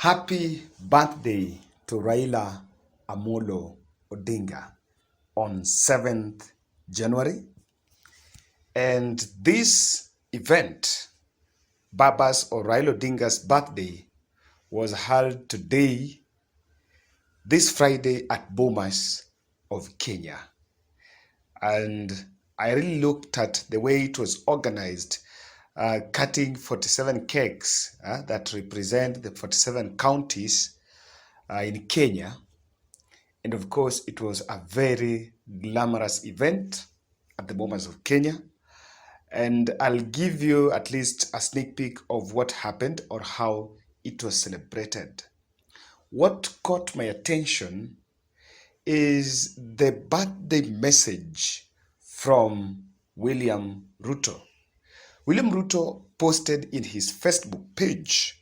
Happy birthday to Raila Odinga on 7th January. And this event, Baba's or Raila Odinga's birthday, was held today, this Friday at Bomas of Kenya. And I really looked at the way it was organized, cutting 47 cakes that represent the 47 counties in Kenya. And of course, it was a very glamorous event at the Bomas of Kenya. And I'll give you at least a sneak peek of what happened or how it was celebrated. What caught my attention is the birthday message from William Ruto. William Ruto posted in his Facebook page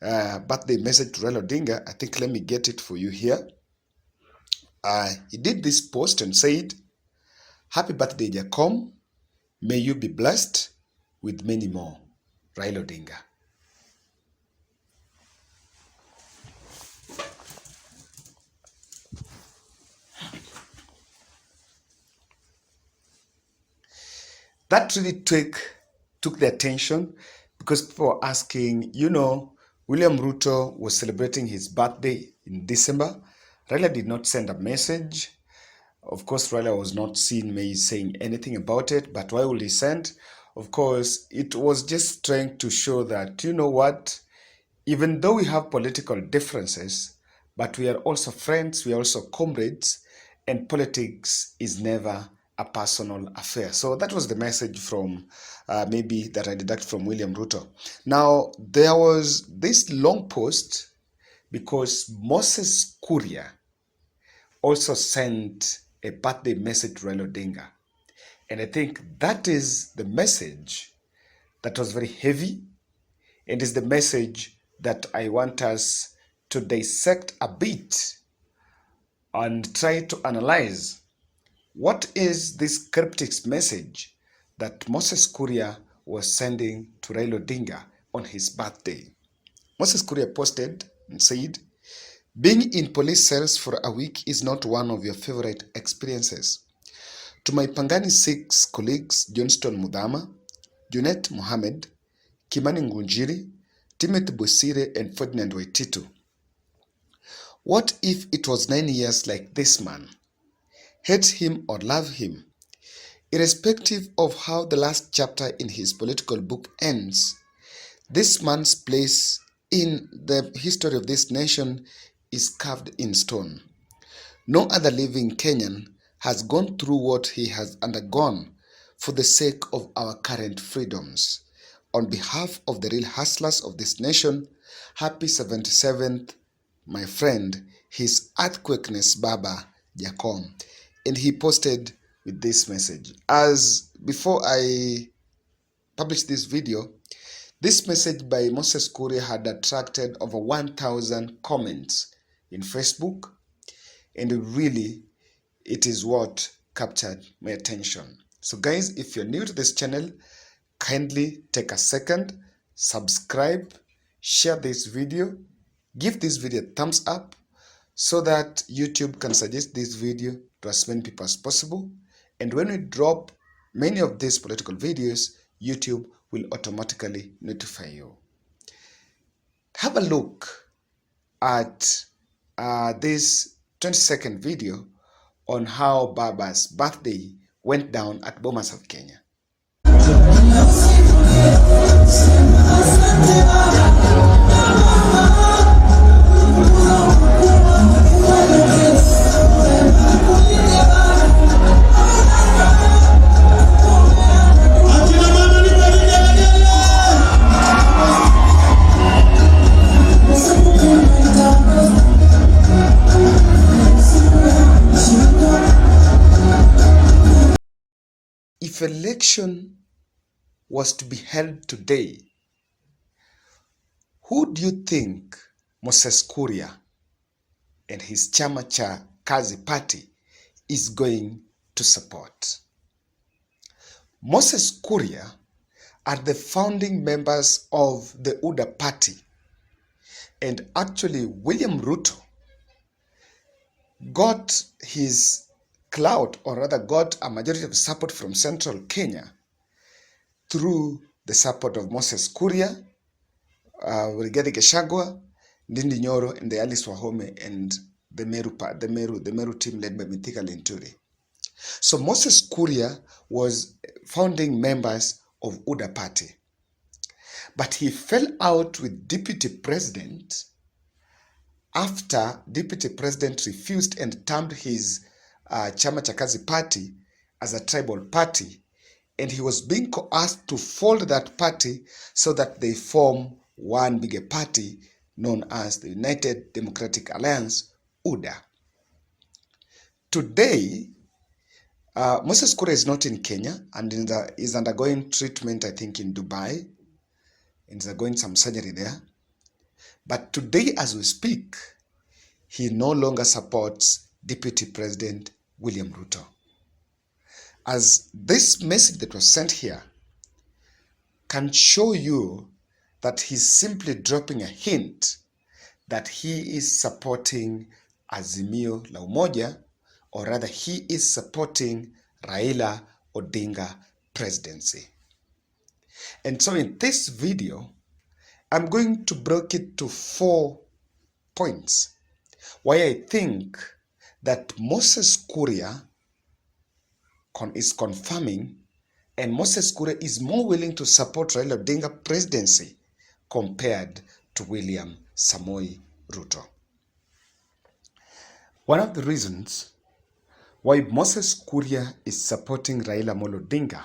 birthday message to Raila Odinga. I think let me get it for you here. He did this post and said, "Happy birthday, Jacom. May you be blessed with many more. Raila Odinga." That really took the attention because people were asking, William Ruto was celebrating his birthday in December. Raila did not send a message. Of course, Raila was not seen saying anything about it, but why would he send? Of course, it was just trying to show that, even though we have political differences, but we are also friends, we are also comrades, and politics is never a personal affair. So that was the message from that I deduct from William Ruto. Now, there was this long post because Moses Kuria also sent a birthday message to Raila Odinga. And I think that is the message that was very heavy and is the message that I want us to dissect a bit and try to analyze what is this cryptic message that Moses Kuria was sending to Raila Odinga on his birthday. Moses Kuria posted and said, "Being in police cells for a week is not one of your favorite experiences. To my Pangani 6 colleagues, Johnston Mudhama, Junet Mohammed, Kimani Ngunjiri, Timothy Busire, and Ferdinand Waititu. What if it was 9 years like this man? Hate him or love him, irrespective of how the last chapter in his political book ends, this man's place in the history of this nation is carved in stone. No other living Kenyan has gone through what he has undergone for the sake of our current freedoms. On behalf of the real hustlers of this nation, happy 77th, my friend, His Earthquakeness Baba Jacom." And he posted with this message. As before I published this video, this message by Moses Kuria had attracted over 1,000 comments in Facebook, and really it is what captured my attention. So guys, if you're new to this channel, kindly take a second, subscribe, share this video, give this video a thumbs up so that YouTube can suggest this video to as many people as possible. And when we drop many of these political videos, YouTube will automatically notify you. Have a look at this 20-second video on how Baba's birthday went down at Bomas of Kenya. If election was to be held today, who do you think Moses Kuria and his Chama Cha Kazi party is going to support? Moses Kuria are the founding members of the UDA party. And actually, William Ruto got his clout, or rather got a majority of support from central Kenya through the support of Moses Kuria, Rigathi Gachagua, Ndindi Nyoro, and the Alice Wahome, and the Meru team led by Mithika Linturi. So Moses Kuria was founding members of UDA party, but he fell out with deputy president after deputy president refused and termed his Chama cha Kazi party as a tribal party, and he was being coerced to fold that party so that they form one bigger party known as the United Democratic Alliance, UDA. Today, Moses Kuria is not in Kenya and is undergoing treatment, I think, in Dubai, and is undergoing some surgery there. But today, as we speak, he no longer supports Deputy President William Ruto. As this message that was sent here can show you that he's simply dropping a hint that he is supporting Azimio la Umoja, or rather he is supporting Raila Odinga presidency. And so in this video, I'm going to break it to 4 points why I think that Moses Kuria is confirming, and Moses Kuria is more willing to support Raila Odinga presidency compared to William Samoei Ruto. One of the reasons why Moses Kuria is supporting Raila Amolo Odinga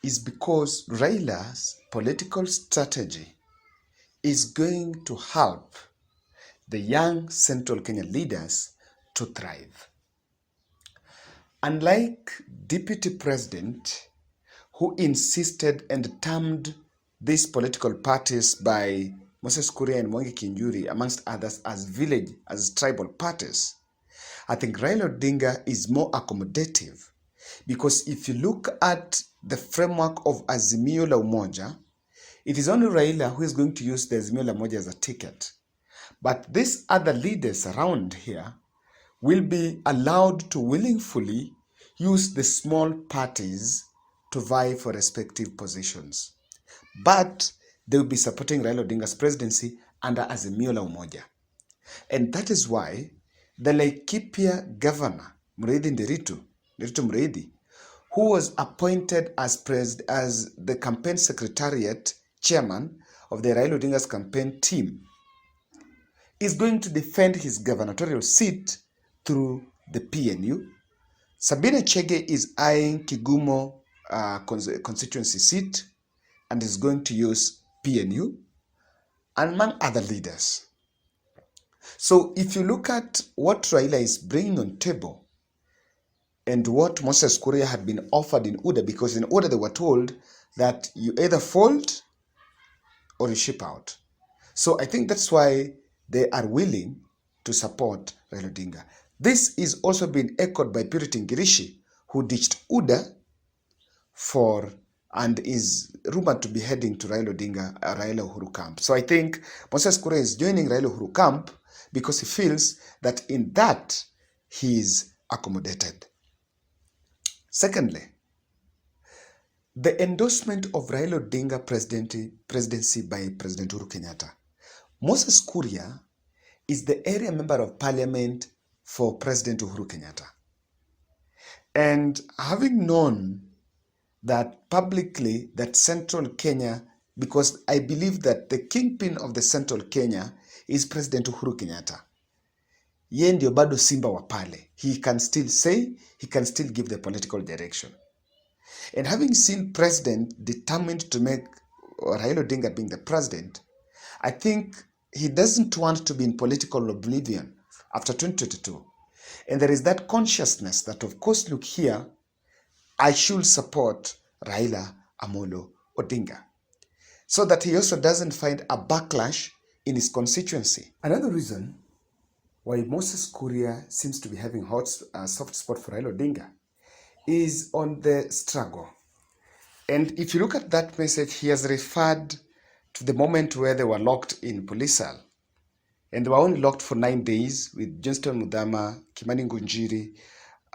is because Raila's political strategy is going to help the young Central Kenya leaders to thrive. Unlike Deputy President, who insisted and termed these political parties by Moses Kuria and Mwangi Kinjuri, amongst others, as tribal parties, I think Raila Odinga is more accommodative, because if you look at the framework of Azimio la Umoja, it is only Raila who is going to use the Azimio la Umoja as a ticket. But these other leaders around here will be allowed to willingly use the small parties to vie for respective positions. But they will be supporting Raila Odinga's presidency under Azimio la Umoja. And that is why the Laikipia governor, Nderitu Muriithi, who was appointed as the campaign secretariat chairman of the Raila Odinga's campaign team, is going to defend his gubernatorial seat through the PNU. Sabina Chege is eyeing Kigumo constituency seat and is going to use PNU, among other leaders. So if you look at what Raila is bringing on table and what Moses Kuria had been offered in UDA, because in UDA they were told that you either fold or you ship out. So I think that's why they are willing to support Raila Odinga. This is also being echoed by Purity Ngirishi, who ditched UDA and is rumored to be heading to Raila Odinga, Raila Uhuru camp. So I think Moses Kuria is joining Raila Uhuru camp because he feels that in that he is accommodated. Secondly, the endorsement of Raila Odinga presidency by President Uhuru Kenyatta. Moses Kuria is the area member of parliament for President Uhuru Kenyatta. And having known that publicly that Central Kenya, because I believe that the kingpin of the Central Kenya is President Uhuru Kenyatta. Yeye ndio bado simba wa pale. He can still say, he can still give the political direction. And having seen President determined to make Raila Odinga being the president, I think he doesn't want to be in political oblivion after 2022. And there is that consciousness that, of course, look here, I should support Raila Amolo Odinga, so that he also doesn't find a backlash in his constituency. Another reason why Moses Kuria seems to be having soft spot for Raila Odinga is on the struggle. And if you look at that message, he has referred to the moment where they were locked in police cell And they were only locked for 9 days with Johnston Mudama, Kimani Ngunjiri,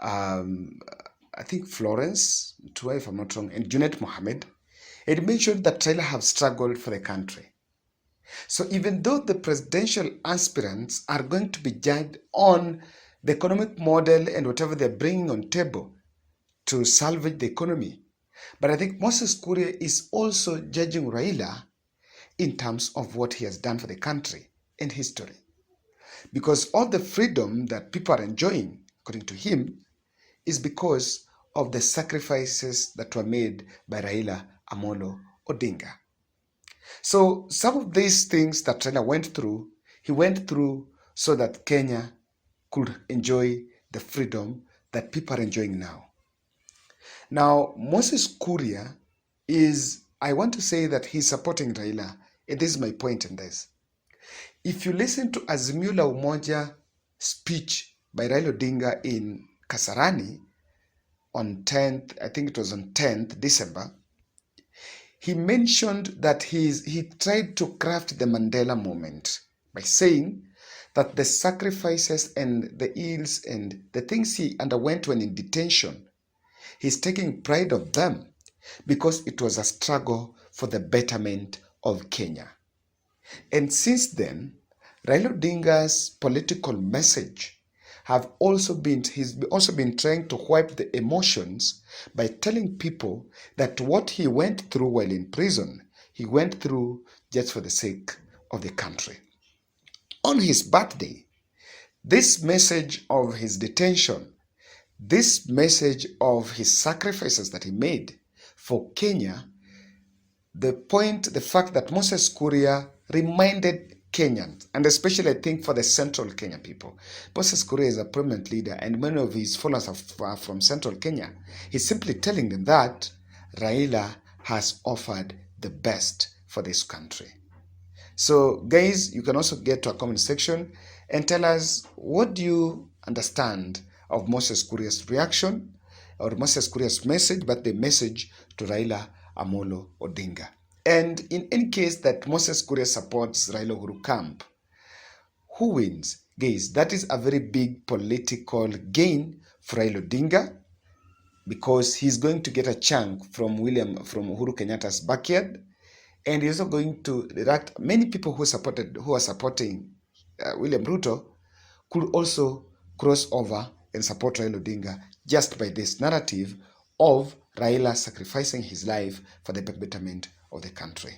um, I think Florence, Tua, if I'm not wrong, and Junet Mohammed. It mentioned that Raila have struggled for the country. So even though the presidential aspirants are going to be judged on the economic model and whatever they're bringing on table to salvage the economy, but I think Moses Kuria is also judging Raila in terms of what he has done for the country and history. Because all the freedom that people are enjoying, according to him, is because of the sacrifices that were made by Raila Amolo Odinga. So some of these things that Raila went through, he went through so that Kenya could enjoy the freedom that people are enjoying now. Now, Moses Kuria I want to say that he's supporting Raila, and this is my point in this. If you listen to Azimio la Umoja speech by Raila Odinga in Kasarani on 10th, I think it was on 10th December, he mentioned that he tried to craft the Mandela moment by saying that the sacrifices and the ills and the things he underwent when in detention, he's taking pride of them because it was a struggle for the betterment of Kenya. And since then, Raila Odinga's political message he's also been trying to wipe the emotions by telling people that what he went through while in prison, he went through just for the sake of the country. On his birthday, this message of his detention, this message of his sacrifices that he made for Kenya, the fact that Moses Kuria reminded Kenyans, and especially I think for the central Kenya people. Moses Kuria is a prominent leader and many of his followers are from central Kenya. He's simply telling them that Raila has offered the best for this country. So guys, you can also get to a comment section and tell us, what do you understand of Moses Kuria's reaction or Moses Kuria's message, but the message to Raila Amolo Odinga? And in any case that Moses Kuria supports Raila Uhuru camp, who wins? Guys, that is a very big political gain for Raila Odinga because he's going to get a chunk from Uhuru Kenyatta's backyard, and he's also going to react. Many people who are supporting William Ruto could also cross over and support Raila Odinga just by this narrative of Raila sacrificing his life for the betterment of the country.